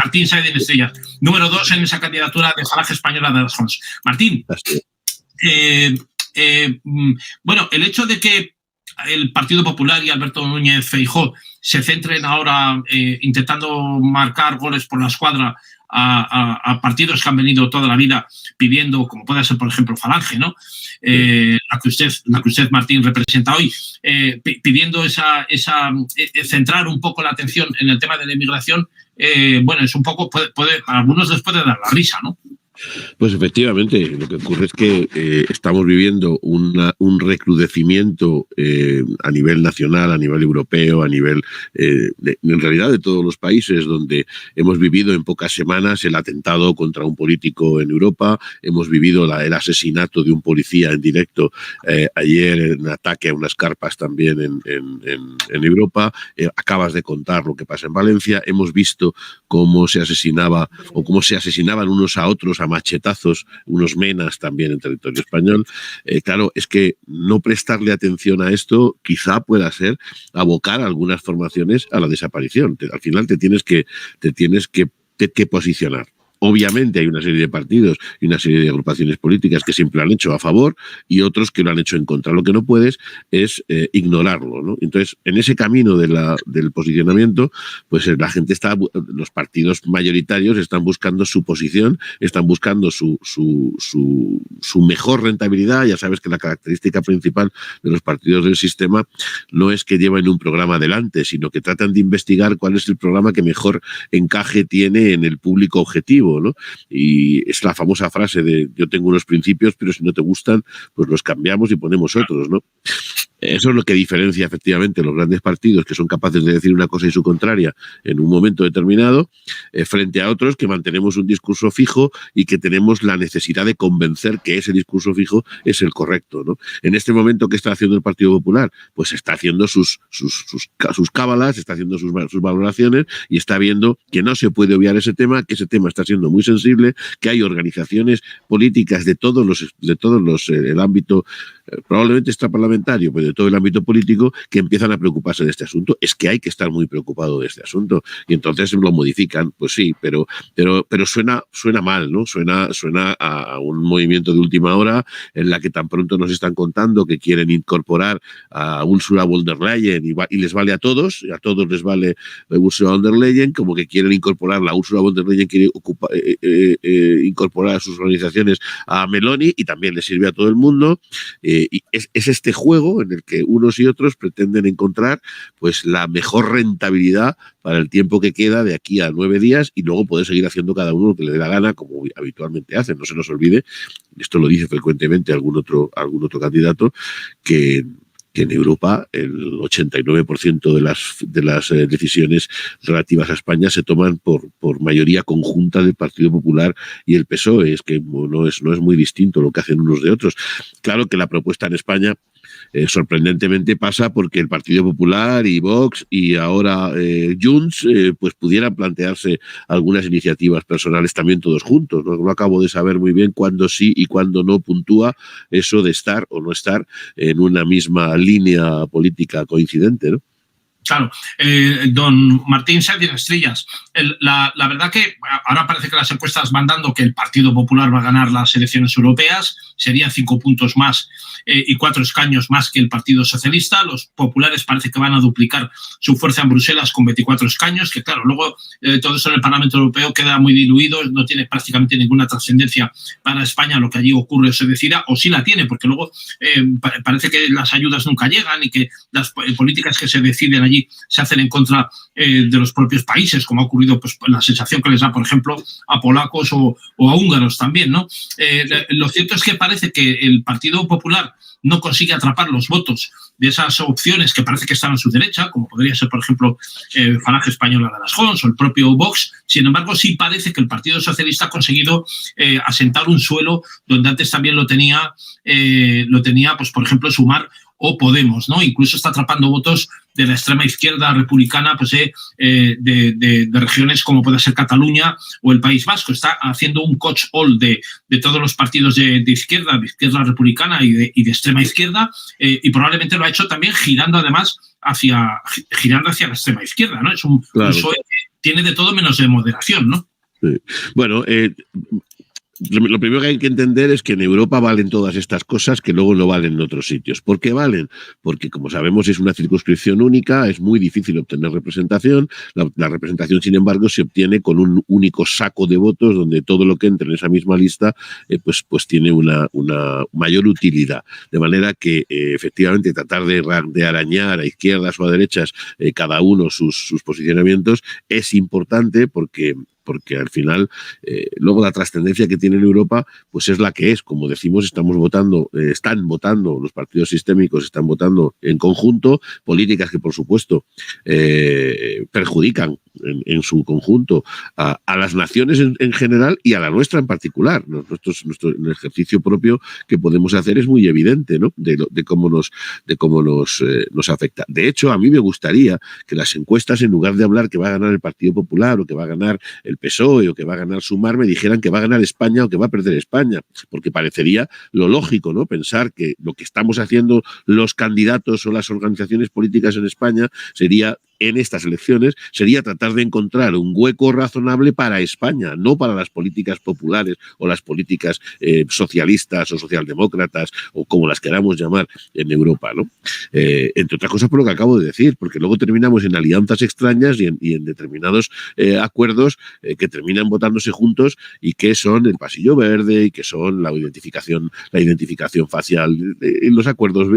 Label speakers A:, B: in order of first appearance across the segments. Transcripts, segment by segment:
A: Martín Sáenz de Estrellas, número 2 en esa candidatura de Falange Española de las Jons. Martín, bueno, el hecho de que el Partido Popular y Alberto Núñez Feijóo se centren ahora intentando marcar goles por la escuadra a partidos que han venido toda la vida pidiendo, como puede ser, por ejemplo, Falange, ¿no? La que usted, Martín, representa hoy, pidiendo centrar un poco la atención en el tema de la inmigración, bueno, es un poco, a algunos les puede dar la risa, ¿no?
B: Pues efectivamente, lo que ocurre es que estamos viviendo un recrudecimiento a nivel nacional, a nivel europeo, a nivel, en realidad, de todos los países, donde hemos vivido en pocas semanas el atentado contra un político en Europa, hemos vivido el asesinato de un policía en directo ayer, en ataque a unas carpas también en Europa, acabas de contar lo que pasa en Valencia, hemos visto cómo se asesinaba o cómo se asesinaban unos a otros a machetazos, unos menas también en territorio español. Claro, es que no prestarle atención a esto quizá pueda ser abocar a algunas formaciones a la desaparición. Al final te tienes que posicionar. Obviamente hay una serie de partidos y una serie de agrupaciones políticas que siempre lo han hecho a favor y otros que lo han hecho en contra. Lo que no puedes es ignorarlo, ¿no? Entonces, en ese camino del posicionamiento, pues la gente los partidos mayoritarios están buscando su posición, están buscando su mejor rentabilidad. Ya sabes que la característica principal de los partidos del sistema no es que lleven un programa adelante, sino que tratan de investigar cuál es el programa que mejor encaje tiene en el público objetivo, ¿no? Y es la famosa frase de yo tengo unos principios, pero si no te gustan, pues los cambiamos y ponemos otros, ¿no? Eso es lo que diferencia efectivamente los grandes partidos, que son capaces de decir una cosa y su contraria en un momento determinado, frente a otros que mantenemos un discurso fijo y que tenemos la necesidad de convencer que ese discurso fijo es el correcto, ¿no? En este momento, ¿qué está haciendo el Partido Popular? Pues está haciendo sus cábalas, está haciendo sus valoraciones y está viendo que no se puede obviar ese tema, que ese tema está siendo muy sensible, que hay organizaciones políticas de todos los el ámbito, probablemente extraparlamentario, pero de todo el ámbito político, que empiezan a preocuparse de este asunto. Es que hay que estar muy preocupado de este asunto y entonces lo modifican, pues sí, pero suena mal, ¿no? Suena a un movimiento de última hora en la que tan pronto nos están contando que quieren incorporar a Ursula von der Leyen y les vale a todos les vale Ursula von der Leyen, como que quieren incorporar, la Ursula von der Leyen quiere incorporar a sus organizaciones a Meloni y también le sirve a todo el mundo. Y es este juego en el que unos y otros pretenden encontrar pues la mejor rentabilidad para el tiempo que queda de aquí a 9 días y luego poder seguir haciendo cada uno lo que le dé la gana, como habitualmente hacen. No se nos olvide, esto lo dice frecuentemente algún otro candidato, que en Europa el 89% de las decisiones relativas a España se toman por mayoría conjunta del Partido Popular y el PSOE. Es que no es muy distinto lo que hacen unos de otros. Claro que la propuesta en España sorprendentemente pasa porque el Partido Popular y Vox y ahora Junts pues pudieran plantearse algunas iniciativas personales también todos juntos. No acabo de saber muy bien cuándo sí y cuándo no puntúa eso de estar o no estar en una misma línea política coincidente, ¿no?
A: Claro, don Martín Sáenz de Estrellas, la verdad que ahora parece que las encuestas van dando que el Partido Popular va a ganar las elecciones europeas, serían 5 puntos más y 4 escaños más que el Partido Socialista. Los populares parece que van a duplicar su fuerza en Bruselas con 24 escaños, que claro, luego todo eso en el Parlamento Europeo queda muy diluido, no tiene prácticamente ninguna trascendencia para España lo que allí ocurre o se decida, o sí la tiene, porque luego parece que las ayudas nunca llegan y que las políticas que se deciden allí se hacen en contra de los propios países, como ha ocurrido pues la sensación que les da, por ejemplo, a polacos o a húngaros también, ¿no? Lo cierto es que parece que el Partido Popular no consigue atrapar los votos de esas opciones que parece que están a su derecha, como podría ser, por ejemplo, Falange Española de las Jons o el propio Vox. Sin embargo, sí parece que el Partido Socialista ha conseguido asentar un suelo donde antes también lo tenía, pues, por ejemplo, Sumar o Podemos, ¿no? Incluso está atrapando votos de la extrema izquierda republicana, pues de regiones como puede ser Cataluña o el País Vasco. Está haciendo un catch-all de todos los partidos de izquierda republicana y de extrema izquierda, y probablemente lo ha hecho también girando además hacia la extrema izquierda, ¿no? Es un PSOE tiene de todo menos de moderación, ¿no?
B: Sí. Bueno, lo primero que hay que entender es que en Europa valen todas estas cosas que luego no valen en otros sitios. ¿Por qué valen? Porque, como sabemos, es una circunscripción única, es muy difícil obtener representación. La representación, sin embargo, se obtiene con un único saco de votos donde todo lo que entre en esa misma lista pues tiene una mayor utilidad. De manera que, efectivamente, tratar de arañar a izquierdas o a derechas cada uno sus posicionamientos es importante porque al final luego la trascendencia que tiene en Europa pues es la que es. Como decimos, están votando los partidos sistémicos, están votando en conjunto políticas que, por supuesto, perjudican en su conjunto a las naciones en general y a la nuestra en particular. El ejercicio propio que podemos hacer es muy evidente, ¿no? de cómo nos afecta. De hecho, a mí me gustaría que las encuestas, en lugar de hablar que va a ganar el Partido Popular o que va a ganar el PSOE o que va a ganar Sumar, me dijeran que va a ganar España o que va a perder España, porque parecería lo lógico, ¿no? Pensar que lo que estamos haciendo los candidatos o las organizaciones políticas en España en estas elecciones sería tratar de encontrar un hueco razonable para España, no para las políticas populares o las políticas socialistas o socialdemócratas o como las queramos llamar en Europa, ¿no? Entre otras cosas por lo que acabo de decir, porque luego terminamos en alianzas extrañas y en determinados acuerdos que terminan votándose juntos y que son el pasillo verde y que son la identificación facial, los acuerdos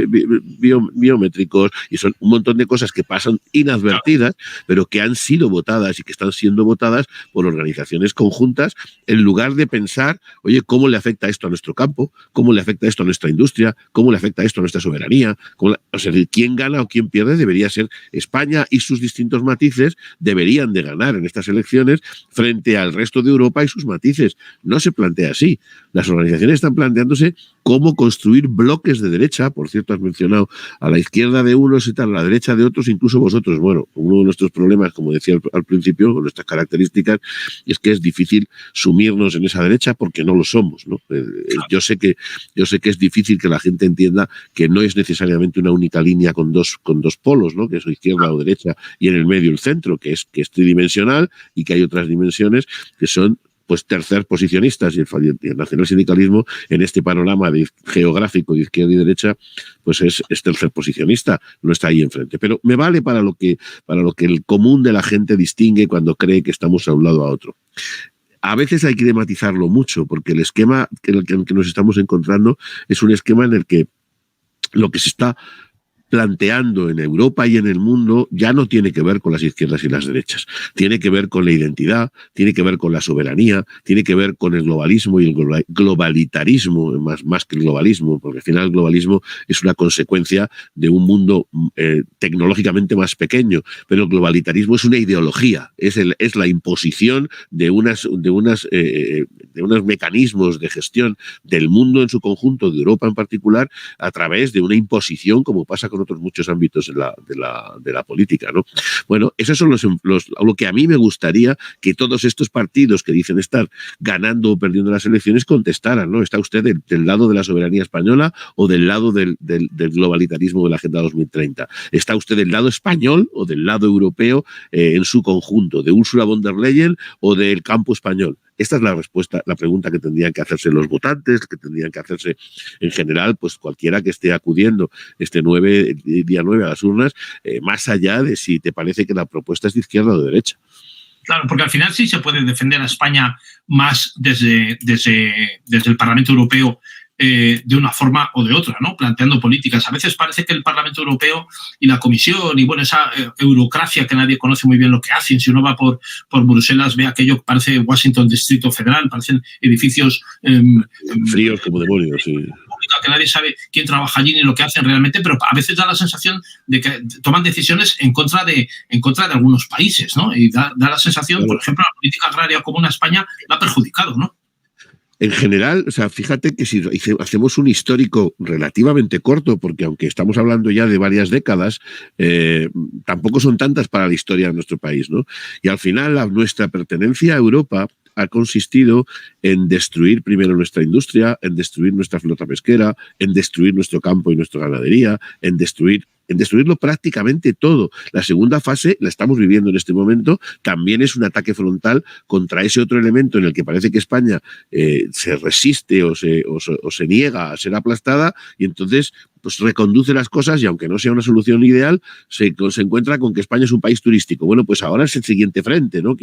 B: biométricos, y son un montón de cosas que pasan inadvertidas, pero que han sido votadas y que están siendo votadas por organizaciones conjuntas, en lugar de pensar, oye, ¿cómo le afecta esto a nuestro campo? ¿Cómo le afecta esto a nuestra industria? ¿Cómo le afecta esto a nuestra soberanía? O sea, quién gana o quién pierde debería ser España, y sus distintos matices deberían de ganar en estas elecciones frente al resto de Europa y sus matices. No se plantea así. Las organizaciones están planteándose cómo construir bloques de derecha. Por cierto, has mencionado a la izquierda de unos y tal, a la derecha de otros, incluso vosotros. Bueno, uno de nuestros problemas, como decía al principio, con nuestras características, es que es difícil sumirnos en esa derecha porque no lo somos, ¿no? Yo sé que es difícil que la gente entienda que no es necesariamente una única línea con dos polos, ¿no? Que es izquierda o derecha y en el medio el centro, que es tridimensional, y que hay otras dimensiones que son pues tercerposicionistas, y el nacionalsindicalismo en este panorama geográfico de izquierda y derecha pues es tercerposicionista, no está ahí enfrente. Pero me vale para lo que el común de la gente distingue cuando cree que estamos a un lado a otro. A veces hay que matizarlo mucho, porque el esquema en el que nos estamos encontrando es un esquema en el que lo que se está planteando en Europa y en el mundo ya no tiene que ver con las izquierdas y las derechas. Tiene que ver con la identidad, tiene que ver con la soberanía, tiene que ver con el globalismo y el globalitarismo, más que el globalismo, porque al final el globalismo es una consecuencia de un mundo tecnológicamente más pequeño, pero el globalitarismo es una ideología, es la imposición de unos mecanismos de gestión del mundo en su conjunto, de Europa en particular, a través de una imposición, como pasa con otros muchos ámbitos de la política, ¿no? Bueno, esos son lo que a mí me gustaría que todos estos partidos que dicen estar ganando o perdiendo las elecciones contestaran, ¿no? ¿Está usted del lado de la soberanía española o del lado del globalitarismo de la Agenda 2030? ¿Está usted del lado español o del lado europeo en su conjunto? ¿De Ursula von der Leyen o del campo español? Esta es la pregunta que tendrían que hacerse los votantes, que tendrían que hacerse en general, pues cualquiera que esté acudiendo día 9 a las urnas, más allá de si te parece que la propuesta es de izquierda o de derecha.
A: Claro, porque al final sí se puede defender a España más desde el Parlamento Europeo de una forma o de otra, ¿no? Planteando políticas. A veces parece que el Parlamento Europeo y la Comisión y bueno, esa eurocracia que nadie conoce muy bien lo que hacen, si uno va por Bruselas ve aquello que parece Washington Distrito Federal, parecen edificios
B: fríos como demonios, sí.
A: Que nadie sabe quién trabaja allí ni lo que hacen realmente, pero a veces da la sensación de que toman decisiones en contra de algunos países, ¿no? Y da la sensación, claro. Por ejemplo, la política agraria común a España la ha perjudicado, ¿no?
B: En general, o sea, fíjate que si hacemos un histórico relativamente corto, porque aunque estamos hablando ya de varias décadas, tampoco son tantas para la historia de nuestro país, ¿no? Y al final nuestra pertenencia a Europa ha consistido en destruir primero nuestra industria, en destruir nuestra flota pesquera, en destruir nuestro campo y nuestra ganadería, en destruir en destruirlo prácticamente todo. La segunda fase la estamos viviendo en este momento, también es un ataque frontal contra ese otro elemento en el que parece que España se resiste o se niega a ser aplastada, y entonces pues reconduce las cosas, y aunque no sea una solución ideal, se encuentra con que España es un país turístico. Bueno, pues ahora es el siguiente frente, ¿no?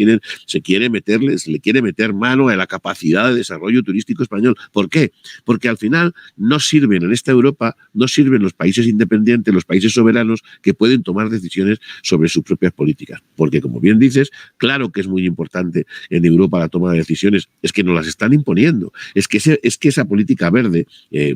B: Se le quiere meter mano a la capacidad de desarrollo turístico español. ¿Por qué? Porque al final no sirven en esta Europa, no sirven los países independientes, los países soberanos que pueden tomar decisiones sobre sus propias políticas. Porque, como bien dices, claro que es muy importante en Europa la toma de decisiones, es que nos las están imponiendo. Es que esa política verde,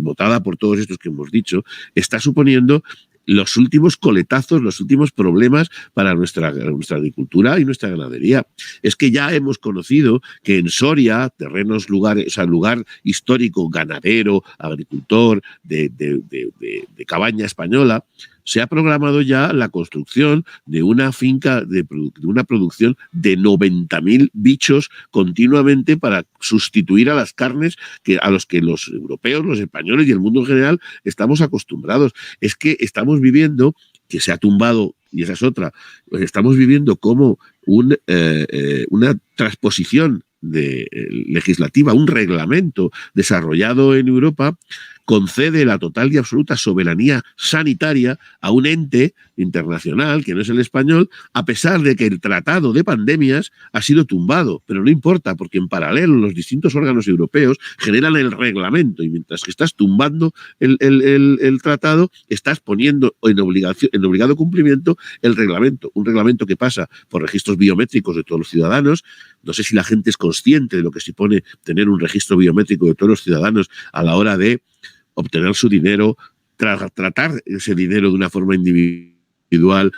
B: votada por todos estos que hemos dicho, está suponiendo los últimos coletazos, los últimos problemas para nuestra agricultura y nuestra ganadería. Es que ya hemos conocido que en Soria, lugar histórico, ganadero, agricultor, de cabaña española, se ha programado ya la construcción de una finca, de una producción de 90.000 bichos continuamente para sustituir a las carnes a los que los europeos, los españoles y el mundo en general estamos acostumbrados. Es que estamos viviendo, que se ha tumbado, y esa es otra, pues estamos viviendo como una transposición legislativa, un reglamento desarrollado en Europa, concede la total y absoluta soberanía sanitaria a un ente internacional, que no es el español, a pesar de que el tratado de pandemias ha sido tumbado. Pero no importa, porque en paralelo los distintos órganos europeos generan el reglamento, y mientras que estás tumbando el tratado, estás poniendo en obligado cumplimiento el reglamento. Un reglamento que pasa por registros biométricos de todos los ciudadanos. No sé si la gente es consciente de lo que supone tener un registro biométrico de todos los ciudadanos a la hora de obtener su dinero, tratar ese dinero de una forma individual,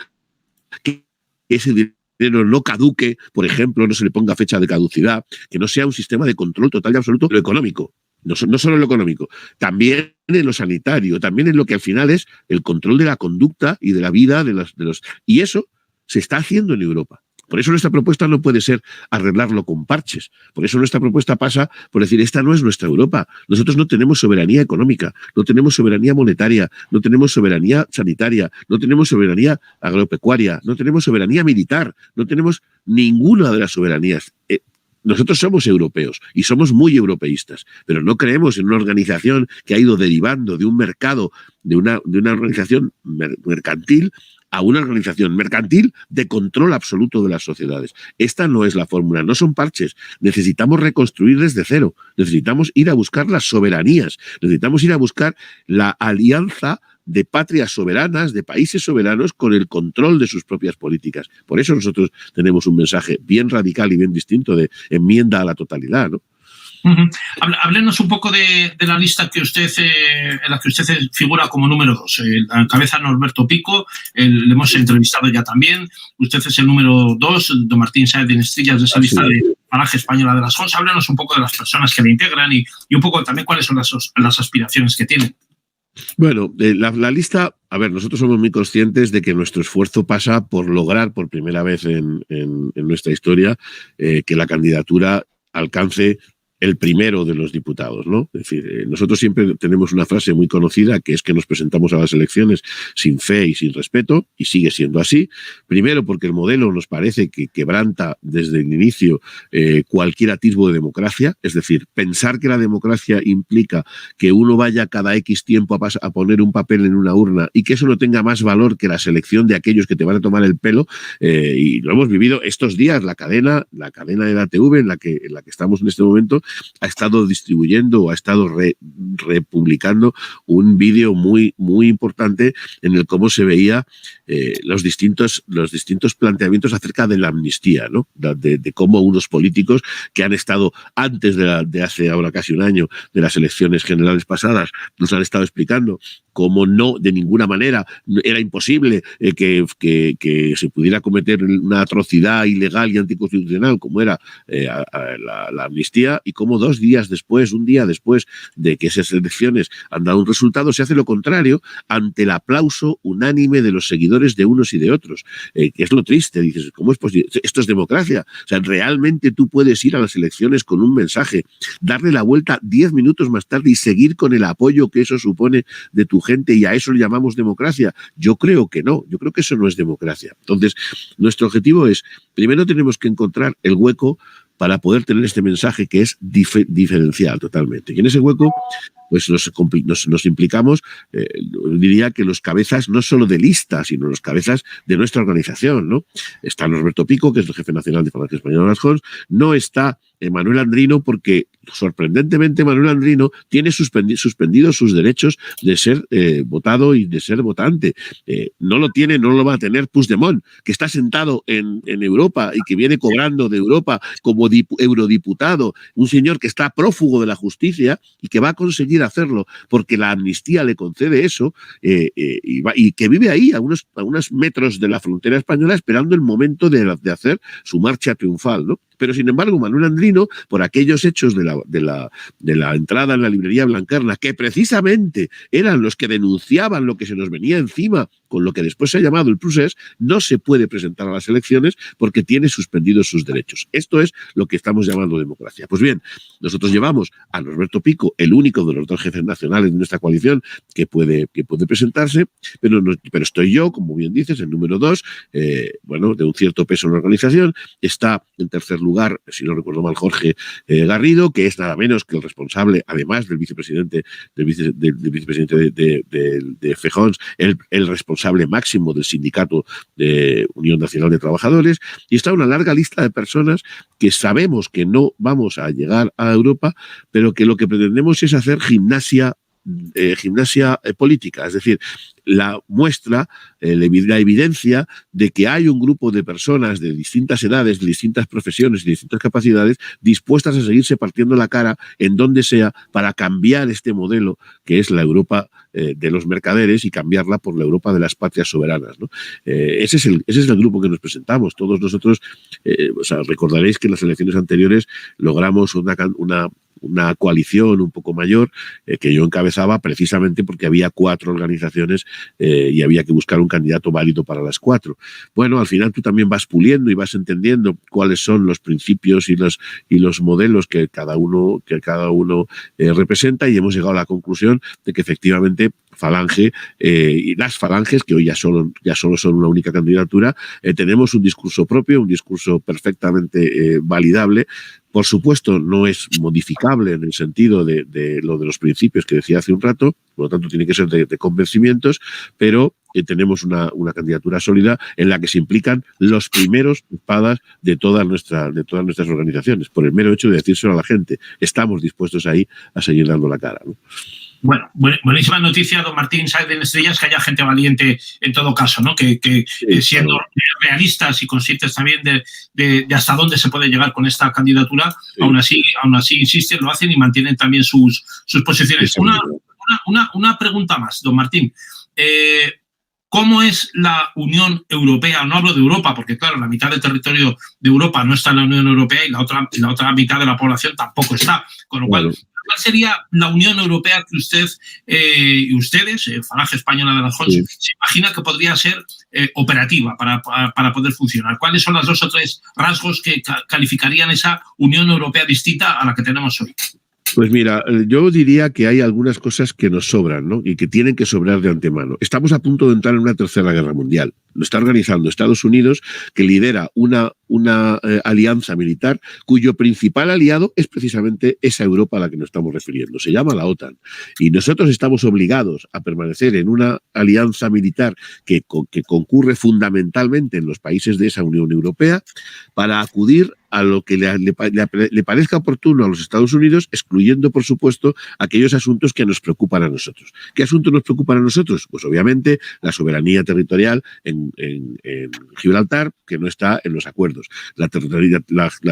B: que ese dinero no caduque, por ejemplo, no se le ponga fecha de caducidad, que no sea un sistema de control total y absoluto lo económico. No solo en lo económico, también en lo sanitario, también en lo que al final es el control de la conducta y de la vida de los... Y eso se está haciendo en Europa. Por eso nuestra propuesta no puede ser arreglarlo con parches. Por eso nuestra propuesta pasa por decir, esta no es nuestra Europa. Nosotros no tenemos soberanía económica, no tenemos soberanía monetaria, no tenemos soberanía sanitaria, no tenemos soberanía agropecuaria, no tenemos soberanía militar, no tenemos ninguna de las soberanías. Nosotros somos europeos y somos muy europeístas, pero no creemos en una organización que ha ido derivando de un mercado, de una organización mercantil, a una organización mercantil de control absoluto de las sociedades. Esta no es la fórmula, no son parches. Necesitamos reconstruir desde cero. Necesitamos ir a buscar las soberanías. Necesitamos ir a buscar la alianza de patrias soberanas, de países soberanos, con el control de sus propias políticas. Por eso nosotros tenemos un mensaje bien radical y bien distinto de enmienda a la totalidad, ¿no?
A: Háblenos un poco de la lista que en la que usted figura como número 2. La cabeza Norberto Pico, le hemos entrevistado ya también. Usted es el número 2, don Martín Sáenz de Nestrillas, de esa lista de Falange Española de las JOS. Háblenos un poco de las personas que le integran y un poco también cuáles son las aspiraciones que tienen.
B: Bueno, la lista, a ver, nosotros somos muy conscientes de que nuestro esfuerzo pasa por lograr por primera vez en nuestra historia que la candidatura alcance el primero de los diputados, ¿no? Es decir, nosotros siempre tenemos una frase muy conocida, que es que nos presentamos a las elecciones sin fe y sin respeto, y sigue siendo así. Primero, porque el modelo nos parece que quebranta desde el inicio cualquier atisbo de democracia, es decir, pensar que la democracia implica que uno vaya cada X tiempo a poner un papel en una urna y que eso no tenga más valor que la selección de aquellos que te van a tomar el pelo, y lo hemos vivido estos días. La cadena de la TV en la que estamos en este momento ha estado distribuyendo o ha estado republicando un vídeo muy, muy importante en el cómo se veía los distintos planteamientos acerca de la amnistía, ¿no? De cómo unos políticos que han estado antes de hace ahora casi un año de las elecciones generales pasadas nos han estado explicando cómo no, de ninguna manera, era imposible que se pudiera cometer una atrocidad ilegal y anticonstitucional como era la amnistía, y cómo un día después de que esas elecciones han dado un resultado, se hace lo contrario ante el aplauso unánime de los seguidores de unos y de otros, que es lo triste. Dices, ¿cómo es posible? Esto es democracia. O sea, realmente tú puedes ir a las elecciones con un mensaje, darle la vuelta 10 minutos más tarde y seguir con el apoyo que eso supone de tu gente y a eso le llamamos democracia. Yo creo que no, yo creo que eso no es democracia. Entonces, nuestro objetivo es, primero tenemos que encontrar el hueco para poder tener este mensaje que es diferencial totalmente. Y en ese hueco pues nos implicamos, diría que los cabezas no solo de lista, sino los cabezas de nuestra organización, ¿no? Está Norberto Pico, que es el jefe nacional de Falange Española de las Jons, no está Manuel Andrino porque, sorprendentemente, Manuel Andrino tiene suspendidos sus derechos de ser votado y de ser votante. No lo tiene, no lo va a tener Puigdemont, que está sentado en Europa y que viene cobrando de Europa como eurodiputado, un señor que está prófugo de la justicia y que va a conseguir hacerlo porque la amnistía le concede eso, y que vive ahí a unos metros de la frontera española esperando el momento de hacer su marcha triunfal, ¿no? Pero, sin embargo, Manuel Andrino, por aquellos hechos de la entrada en la librería Blanquerna, que precisamente eran los que denunciaban lo que se nos venía encima, con lo que después se ha llamado el procés, no se puede presentar a las elecciones porque tiene suspendidos sus derechos. Esto es lo que estamos llamando democracia. Pues bien, nosotros llevamos a Norberto Pico, el único de los dos jefes nacionales de nuestra coalición que puede presentarse, pero estoy yo, como bien dices, el número 2, de un cierto peso en la organización. Está en tercer lugar, si no recuerdo mal, Jorge Garrido, que es nada menos que el responsable, además del vicepresidente de Fejons, el responsable máximo del sindicato de Unión Nacional de Trabajadores, y está una larga lista de personas que sabemos que no vamos a llegar a Europa, pero que lo que pretendemos es hacer gimnasia política, es decir, la muestra, la evidencia de que hay un grupo de personas de distintas edades, de distintas profesiones y de distintas capacidades dispuestas a seguirse partiendo la cara en donde sea para cambiar este modelo que es la Europa de los mercaderes y cambiarla por la Europa de las patrias soberanas, ¿no? Ese es el grupo que nos presentamos. Todos nosotros, recordaréis que en las elecciones anteriores logramos una coalición un poco mayor que yo encabezaba precisamente porque había 4 organizaciones y había que buscar un candidato válido para las 4. Bueno, al final tú también vas puliendo y vas entendiendo cuáles son los principios y los modelos que cada uno representa, y hemos llegado a la conclusión de que efectivamente Falange y las Falanges, que hoy ya solo son una única candidatura, tenemos un discurso propio, un discurso perfectamente validable. Por supuesto, no es modificable en el sentido de lo de los principios que decía hace un rato, por lo tanto tiene que ser de convencimientos, pero tenemos una candidatura sólida en la que se implican los primeros espadas de todas nuestras organizaciones, por el mero hecho de decírselo a la gente. Estamos dispuestos ahí a seguir dando la cara, ¿no?
A: Bueno, buenísima noticia, don Martín Sáenz de Estrellas, que haya gente valiente en todo caso, ¿no? Que siendo realistas y conscientes también de hasta dónde se puede llegar con esta candidatura, sí. aún así insisten, lo hacen y mantienen también sus posiciones. Sí, una pregunta más, don Martín. ¿Cómo es la Unión Europea? No hablo de Europa, porque claro, la mitad del territorio de Europa no está en la Unión Europea y la otra mitad de la población tampoco está, con lo cual... ¿Cuál sería la Unión Europea que usted y ustedes, Falange Española de las Jons, se imagina que podría ser operativa para poder funcionar? ¿Cuáles son los 2 o 3 rasgos que calificarían esa Unión Europea distinta a la que tenemos hoy?
B: Pues mira, yo diría que hay algunas cosas que nos sobran, ¿no? Y que tienen que sobrar de antemano. Estamos a punto de entrar en una tercera guerra mundial. Lo está organizando Estados Unidos, que lidera una alianza militar cuyo principal aliado es precisamente esa Europa a la que nos estamos refiriendo. Se llama la OTAN. Y nosotros estamos obligados a permanecer en una alianza militar que concurre fundamentalmente en los países de esa Unión Europea para acudir a lo que le parezca oportuno a los Estados Unidos, excluyendo, por supuesto, aquellos asuntos que nos preocupan a nosotros. ¿Qué asuntos nos preocupan a nosotros? Pues obviamente la soberanía territorial en Gibraltar, que no está en los acuerdos. La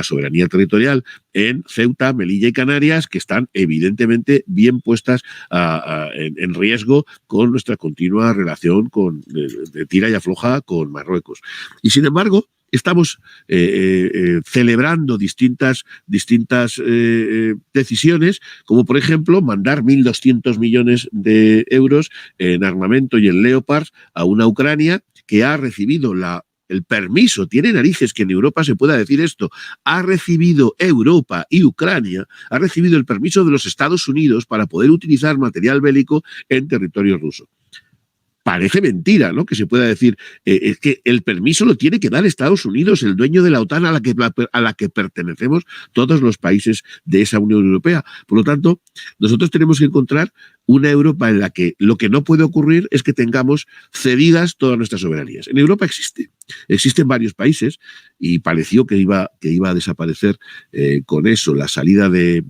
B: soberanía territorial en Ceuta, Melilla y Canarias, que están evidentemente bien puestas en riesgo con nuestra continua relación de tira y afloja con Marruecos. Y sin embargo, estamos celebrando distintas decisiones, como por ejemplo mandar 1.200 millones de euros en armamento y en Leopards a una Ucrania que ha recibido la el permiso, tiene narices que en Europa se pueda decir esto, ha recibido Europa y Ucrania, ha recibido el permiso de los Estados Unidos para poder utilizar material bélico en territorio ruso. Parece mentira, ¿no?, que se pueda decir, es que el permiso lo tiene que dar Estados Unidos, el dueño de la OTAN a la que pertenecemos todos los países de esa Unión Europea. Por lo tanto, nosotros tenemos que encontrar una Europa en la que lo que no puede ocurrir es que tengamos cedidas todas nuestras soberanías. En Europa existen varios países y pareció que iba a desaparecer con eso la salida de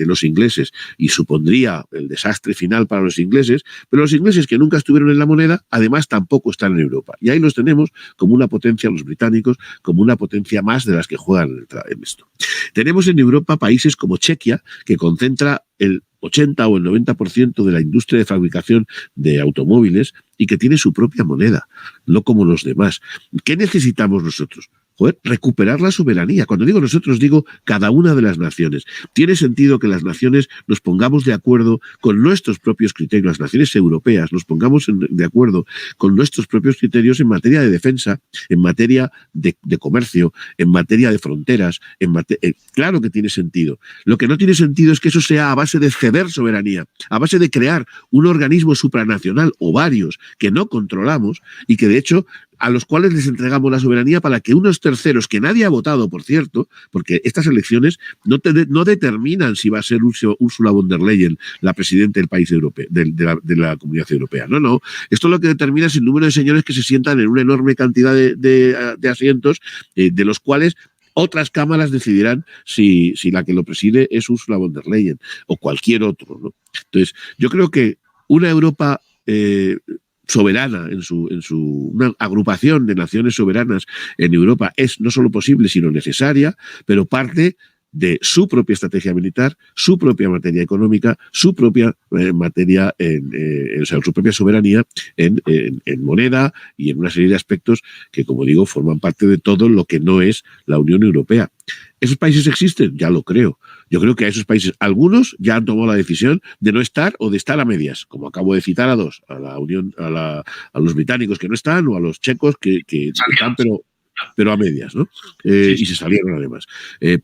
B: los ingleses y supondría el desastre final para los ingleses, pero los ingleses que nunca estuvieron en la moneda, además tampoco están en Europa. Y ahí los tenemos como una potencia, los británicos, como una potencia más de las que juegan en esto. Tenemos en Europa países como Chequia, que concentra el 80 o el 90% de la industria de fabricación de automóviles y que tiene su propia moneda, no como los demás. ¿Qué necesitamos nosotros? Joder, recuperar la soberanía. Cuando digo nosotros, digo cada una de las naciones. Tiene sentido que las naciones nos pongamos de acuerdo con nuestros propios criterios, las naciones europeas nos pongamos de acuerdo con nuestros propios criterios en materia de defensa, en materia de comercio, en materia de fronteras. Claro que tiene sentido. Lo que no tiene sentido es que eso sea a base de ceder soberanía, a base de crear un organismo supranacional o varios que no controlamos y que de hecho a los cuales les entregamos la soberanía para que unos terceros, que nadie ha votado, por cierto, porque estas elecciones no determinan si va a ser Ursula von der Leyen la presidenta del país europeo, de la Comunidad Europea. No. Esto lo que determina es el número de señores que se sientan en una enorme cantidad de asientos, de los cuales otras cámaras decidirán si la que lo preside es Ursula von der Leyen o cualquier otro, ¿no? Entonces, yo creo que una Europa soberana, una agrupación de naciones soberanas en Europa es no solo posible, sino necesaria, pero parte de su propia estrategia militar, su propia materia económica, su propia materia, su propia soberanía en moneda y en una serie de aspectos que, como digo, forman parte de todo lo que no es la Unión Europea. ¿Esos países existen? Ya lo creo. Yo creo que a esos países, algunos ya han tomado la decisión de no estar o de estar a medias, como acabo de citar a dos, a los británicos que no están o a los checos que están, pero a medias, ¿no? Y se salieron además.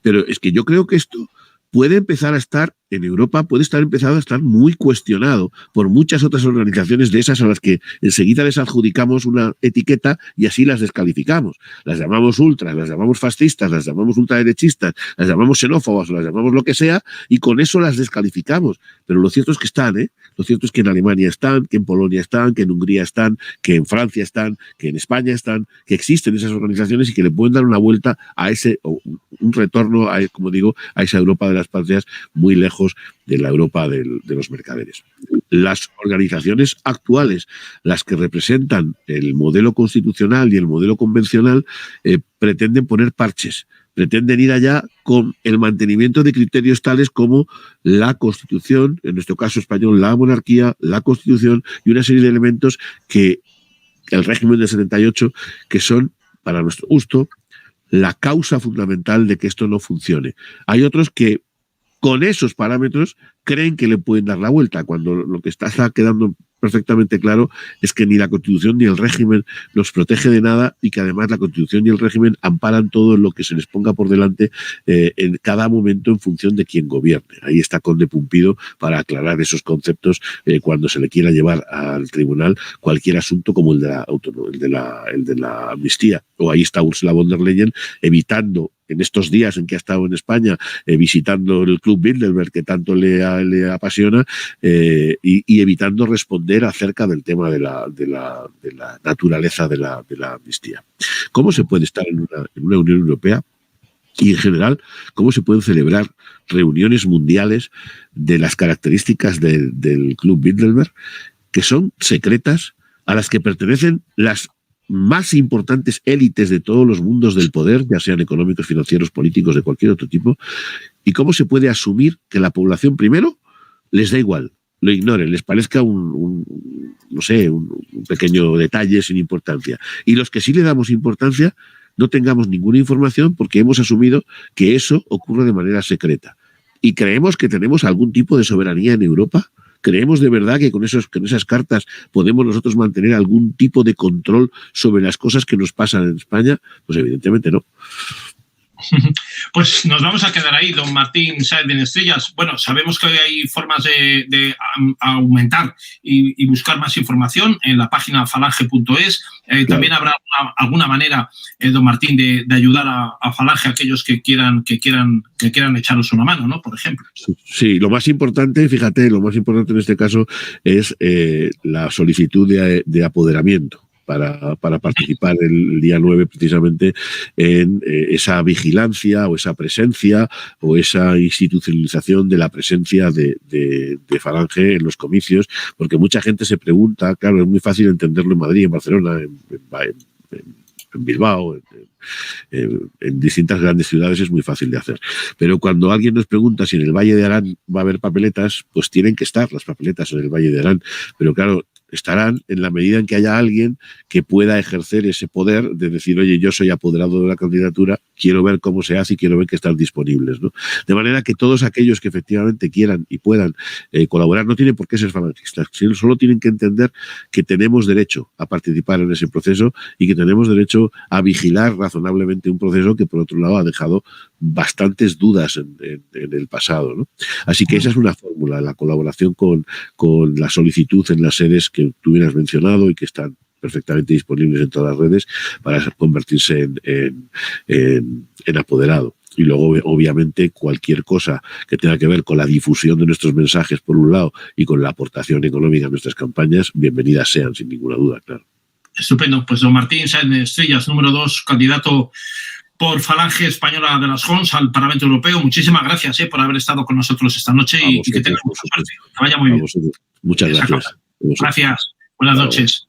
B: Pero es que yo creo que esto puede empezar a estar en Europa, empezado a estar muy cuestionado por muchas otras organizaciones de esas a las que enseguida les adjudicamos una etiqueta y así las descalificamos. Las llamamos ultras, las llamamos fascistas, las llamamos ultraderechistas, las llamamos xenófobas o las llamamos lo que sea y con eso las descalificamos. Pero lo cierto es que están, Lo cierto es que en Alemania están, que en Polonia están, que en Hungría están, que en Francia están, que en España están, que existen esas organizaciones y que le pueden dar una vuelta a un retorno, como digo, a esa Europa de las patrias muy lejos de la Europa de los mercaderes. Las organizaciones actuales, las que representan el modelo constitucional y el modelo convencional, pretenden poner parches, pretenden ir allá con el mantenimiento de criterios tales como la Constitución, en nuestro caso español, la monarquía, la Constitución y una serie de elementos que el régimen del 78, que son, para nuestro gusto, la causa fundamental de que esto no funcione. Hay otros que con esos parámetros creen que le pueden dar la vuelta, cuando lo que está quedando perfectamente claro es que ni la Constitución ni el régimen nos protege de nada y que además la Constitución y el régimen amparan todo lo que se les ponga por delante en cada momento en función de quién gobierne. Ahí está Conde Pumpido para aclarar esos conceptos cuando se le quiera llevar al tribunal cualquier asunto como el de la amnistía. O ahí está Ursula von der Leyen evitando, en estos días en que ha estado en España, visitando el Club Bilderberg que tanto le apasiona, y evitando responder acerca del tema de la naturaleza de la amnistía. ¿Cómo se puede estar en una Unión Europea? Y en general, ¿cómo se pueden celebrar reuniones mundiales de las características del Club Bilderberg, que son secretas, a las que pertenecen las más importantes élites de todos los mundos del poder, ya sean económicos, financieros, políticos, de cualquier otro tipo? ¿Y cómo se puede asumir que la población, primero, les da igual, lo ignoren, les parezca un pequeño detalle sin importancia? Y los que sí le damos importancia, no tengamos ninguna información porque hemos asumido que eso ocurre de manera secreta. Y creemos que tenemos algún tipo de soberanía en Europa. ¿Creemos de verdad que con esas cartas podemos nosotros mantener algún tipo de control sobre las cosas que nos pasan en España? Pues evidentemente no.
A: Pues nos vamos a quedar ahí, don Martín Sáez Benestrillas. Bueno, sabemos que hay formas de aumentar y buscar más información en la página falange.es. Claro. También habrá alguna manera, don Martín, de ayudar a Falange a aquellos que quieran echaros una mano, ¿no? Por ejemplo.
B: Sí, lo más importante, fíjate, lo más importante en este caso es la solicitud de apoderamiento. Para participar el día 9 precisamente en esa vigilancia o esa presencia o esa institucionalización de la presencia de Falange en los comicios, porque mucha gente se pregunta, claro, es muy fácil entenderlo en Madrid, en Barcelona, en Bilbao, en distintas grandes ciudades es muy fácil de hacer. Pero cuando alguien nos pregunta si en el Valle de Arán va a haber papeletas, pues tienen que estar las papeletas en el Valle de Arán. Pero claro, estarán en la medida en que haya alguien que pueda ejercer ese poder de decir, oye, yo soy apoderado de la candidatura, quiero ver cómo se hace y quiero ver que están disponibles, ¿no? De manera que todos aquellos que efectivamente quieran y puedan colaborar, no tienen por qué ser falangistas, solo tienen que entender que tenemos derecho a participar en ese proceso y que tenemos derecho a vigilar razonablemente un proceso que, por otro lado, ha dejado bastantes dudas en el pasado, ¿no? Así que esa es una fórmula, la colaboración con la solicitud en las sedes que tú hubieras mencionado y que están perfectamente disponibles en todas las redes para convertirse en apoderado. Y luego, obviamente, cualquier cosa que tenga que ver con la difusión de nuestros mensajes, por un lado, y con la aportación económica a nuestras campañas, bienvenidas sean, sin ninguna duda, claro.
A: Estupendo. Pues don Martín Sáez Benestrillas, número 2, candidato por Falange Española de las Jons al Parlamento Europeo. Muchísimas gracias por haber estado con nosotros esta noche y que tengas mucha suerte. Que vaya muy bien.
B: Muchas gracias.
A: Gracias. Buenas noches.